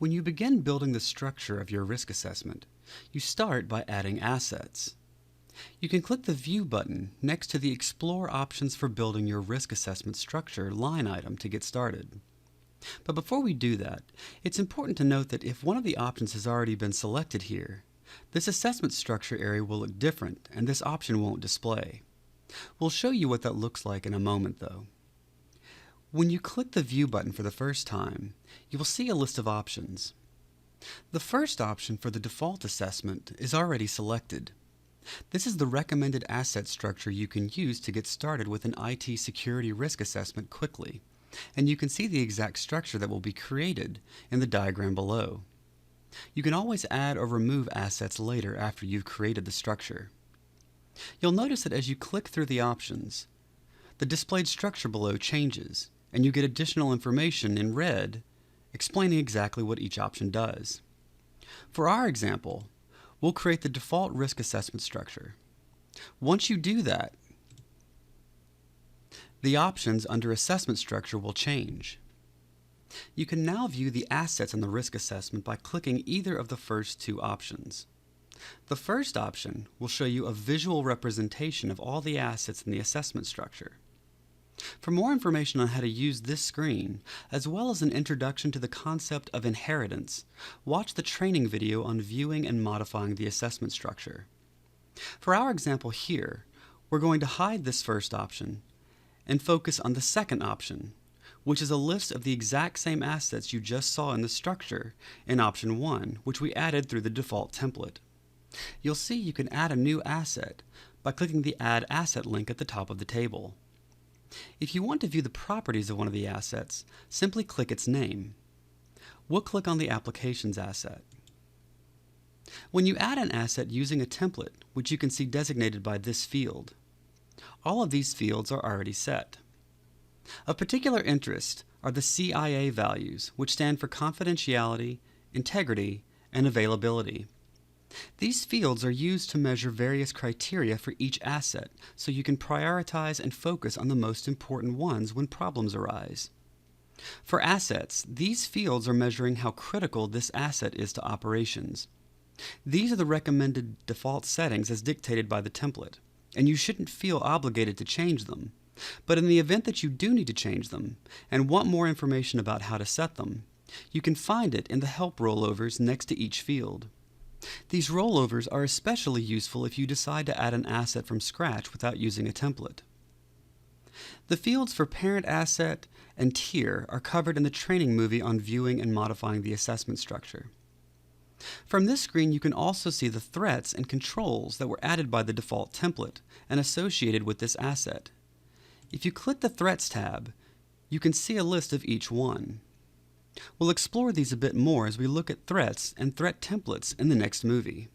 When you begin building the structure of your risk assessment, you start by adding assets. You can click the View button next to the Explore options for building your risk assessment structure line item to get started. But before we do that, it's important to note that if one of the options has already been selected here, this assessment structure area will look different and this option won't display. We'll show you what that looks like in a moment though. When you click the View button for the first time, you will see a list of options. The first option for the default assessment is already selected. This is the recommended asset structure you can use to get started with an IT security risk assessment quickly, and you can see the exact structure that will be created in the diagram below. You can always add or remove assets later after you've created the structure. You'll notice that as you click through the options, the displayed structure below changes, and you get additional information in red explaining exactly what each option does. For our example, we'll create the default risk assessment structure. Once you do that, the options under Assessment Structure will change. You can now view the assets in the risk assessment by clicking either of the first two options. The first option will show you a visual representation of all the assets in the assessment structure. For more information on how to use this screen, as well as an introduction to the concept of inheritance, watch the training video on viewing and modifying the assessment structure. For our example here, we're going to hide this first option and focus on the second option, which is a list of the exact same assets you just saw in the structure in option 1, which we added through the default template. You'll see you can add a new asset by clicking the Add Asset link at the top of the table. If you want to view the properties of one of the assets, simply click its name. We'll click on the Applications asset. When you add an asset using a template, which you can see designated by this field, all of these fields are already set. Of particular interest are the CIA values, which stand for confidentiality, integrity, and availability. These fields are used to measure various criteria for each asset, so you can prioritize and focus on the most important ones when problems arise. For assets, these fields are measuring how critical this asset is to operations. These are the recommended default settings as dictated by the template, and you shouldn't feel obligated to change them. But in the event that you do need to change them, and want more information about how to set them, you can find it in the help rollovers next to each field. These rollovers are especially useful if you decide to add an asset from scratch without using a template. The fields for parent asset and tier are covered in the training movie on viewing and modifying the assessment structure. From this screen, you can also see the threats and controls that were added by the default template and associated with this asset. If you click the Threats tab, you can see a list of each one. We'll explore these a bit more as we look at threats and threat templates in the next movie.